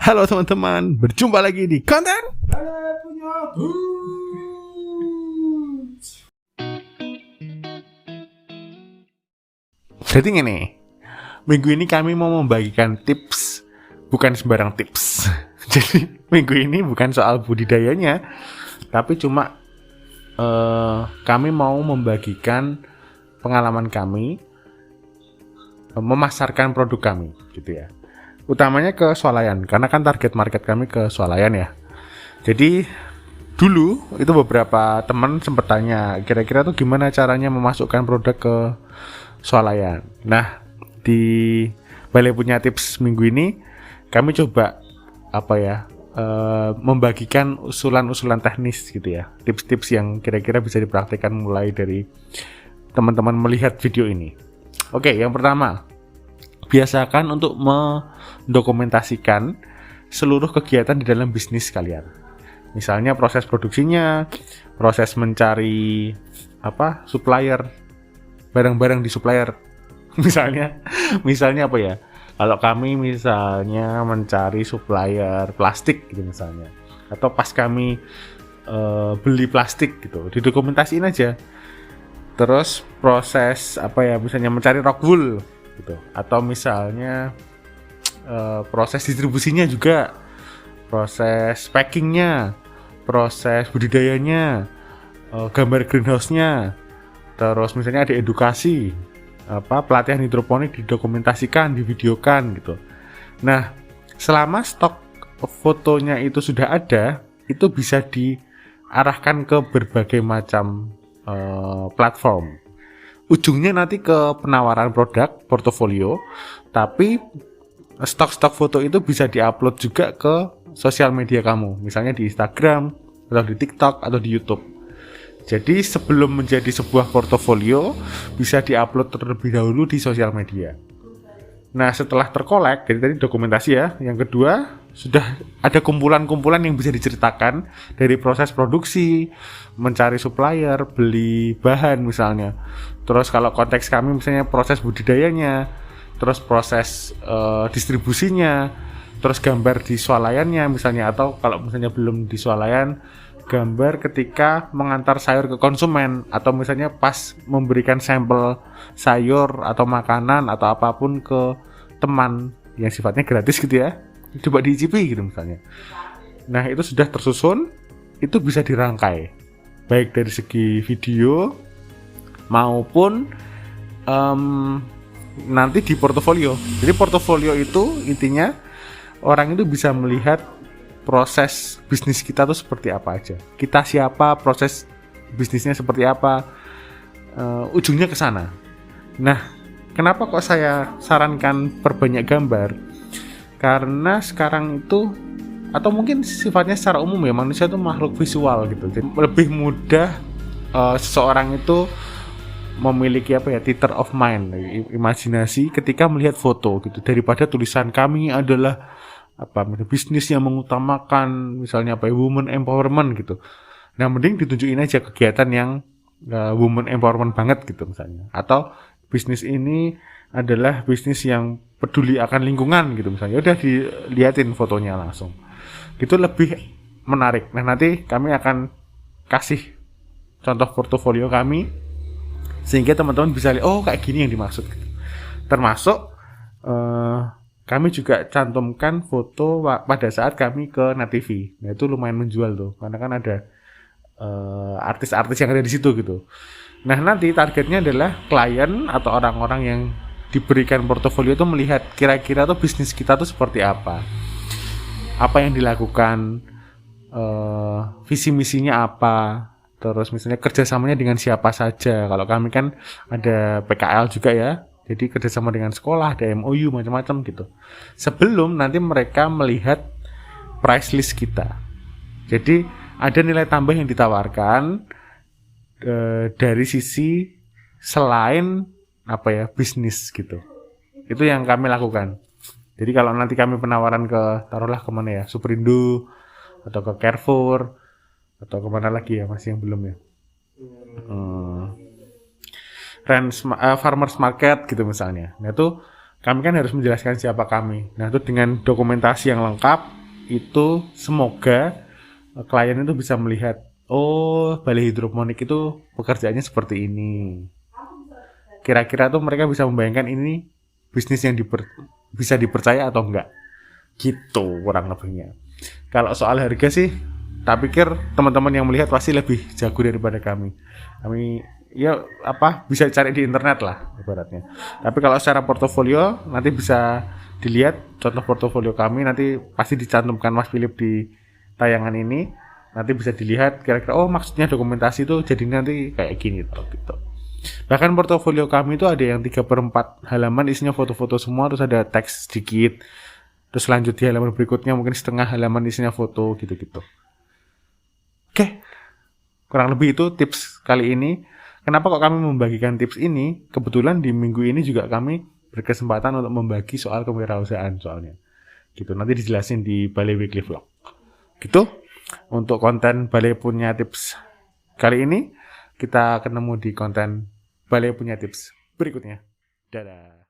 Halo teman-teman, berjumpa lagi di konten Jadi gini, minggu ini kami mau membagikan tips, bukan sembarang tips. Jadi minggu ini bukan soal budidayanya, tapi cuma kami mau membagikan pengalaman kami memasarkan produk kami, gitu ya. Utamanya ke swalayan, karena kan target market kami ke swalayan ya. Jadi dulu itu beberapa teman sempat tanya, kira-kira tuh gimana caranya memasukkan produk ke swalayan. Nah, di Balai Punya Tips minggu ini kami coba membagikan usulan-usulan teknis gitu ya, tips-tips yang kira-kira bisa dipraktikkan mulai dari teman-teman melihat video ini. Oke, yang pertama, biasakan untuk mendokumentasikan seluruh kegiatan di dalam bisnis kalian. Misalnya proses produksinya, proses mencari supplier, barang-barang di supplier. Misalnya apa ya? Kalau kami misalnya mencari supplier plastik gitu misalnya, atau pas kami beli plastik gitu, didokumentasiin aja. Terus proses misalnya mencari rock wool gitu, atau misalnya proses distribusinya juga, proses packingnya, proses budidayanya, gambar greenhouse-nya, terus misalnya ada edukasi, pelatihan hidroponik didokumentasikan, divideokan gitu. Nah, selama stok fotonya itu sudah ada, itu bisa diarahkan ke berbagai macam platform. Ujungnya nanti ke penawaran produk, portofolio, tapi stok-stok foto itu bisa diupload juga ke sosial media kamu, misalnya di Instagram, atau di TikTok, atau di YouTube. Jadi sebelum menjadi sebuah portofolio, bisa diupload terlebih dahulu di sosial media. Nah, setelah terkolek, jadi tadi dokumentasi ya, yang kedua, sudah ada kumpulan-kumpulan yang bisa diceritakan dari proses produksi, mencari supplier, beli bahan misalnya. Terus kalau konteks kami misalnya proses budidayanya, terus proses distribusinya, terus gambar di swalayannya misalnya, atau kalau misalnya belum di swalayan, gambar ketika mengantar sayur ke konsumen, atau misalnya pas memberikan sampel sayur atau makanan atau apapun ke teman yang sifatnya gratis gitu ya, coba diicipi gitu misalnya. Nah, itu sudah tersusun, itu bisa dirangkai baik dari segi video maupun nanti di portofolio. Jadi portofolio itu intinya orang itu bisa melihat proses bisnis kita tuh seperti apa aja, kita siapa, proses bisnisnya seperti apa, ujungnya ke sana. Nah, kenapa kok saya sarankan perbanyak gambar? Karena sekarang itu, atau mungkin sifatnya secara umum ya, manusia itu makhluk visual gitu. Jadi lebih mudah seseorang itu memiliki theater of mind, imajinasi ketika melihat foto gitu, daripada tulisan kami adalah bisnis yang mengutamakan misalnya women empowerment gitu. Nah, mending ditunjukin aja kegiatan yang women empowerment banget gitu misalnya, atau bisnis ini adalah bisnis yang peduli akan lingkungan gitu misalnya, udah diliatin fotonya langsung, gitu lebih menarik. Nah, nanti kami akan kasih contoh portofolio kami sehingga teman-teman bisa lihat, oh kayak gini yang dimaksud gitu. Termasuk kami juga cantumkan foto pada saat kami ke Net TV. Nah, itu lumayan menjual tuh, karena kan ada artis-artis yang ada di situ gitu. Nah, nanti targetnya adalah klien atau orang-orang yang diberikan portofolio itu melihat kira-kira tuh bisnis kita tuh seperti apa yang dilakukan, visi misinya apa, terus misalnya kerjasamanya dengan siapa saja. Kalau kami kan ada PKL juga ya, jadi kerjasama dengan sekolah, ada MOU macam-macam gitu. Sebelum nanti mereka melihat price list kita, jadi ada nilai tambah yang ditawarkan dari sisi selain bisnis gitu. Itu yang kami lakukan. Jadi kalau nanti kami penawaran ke, taruhlah kemana ya, Superindo atau ke Carrefour atau kemana lagi ya, masih yang belum ya, farmers market gitu misalnya. Nah, itu kami kan harus menjelaskan siapa kami. Nah, itu dengan dokumentasi yang lengkap, itu semoga klien itu bisa melihat, oh balai hidroponik itu pekerjaannya seperti ini. Kira-kira tuh mereka bisa membayangkan ini bisnis yang bisa dipercaya atau enggak. Gitu kurang lebihnya. Kalau soal harga sih, tak pikir teman-teman yang melihat pasti lebih jago daripada kami. Kami ya bisa cari di internet lah ibaratnya. Tapi kalau secara portofolio nanti bisa dilihat contoh portofolio kami, nanti pasti dicantumkan Mas Philip di tayangan ini. Nanti bisa dilihat kira-kira oh maksudnya dokumentasi itu jadi nanti kayak gini gitu. Bahkan portofolio kami itu ada yang 3/4 halaman isinya foto-foto semua, terus ada teks sedikit. Terus lanjut di halaman berikutnya mungkin setengah halaman isinya foto gitu-gitu. Oke, kurang lebih itu tips kali ini. Kenapa kok kami membagikan tips ini? Kebetulan di minggu ini juga kami berkesempatan untuk membagi soal kewirausahaan soalnya. Gitu, nanti dijelasin di Balai Weekly Vlog. Gitu, untuk konten Balai Punya Tips kali ini, kita ketemu di konten Balai Punya Tips berikutnya. Dadah.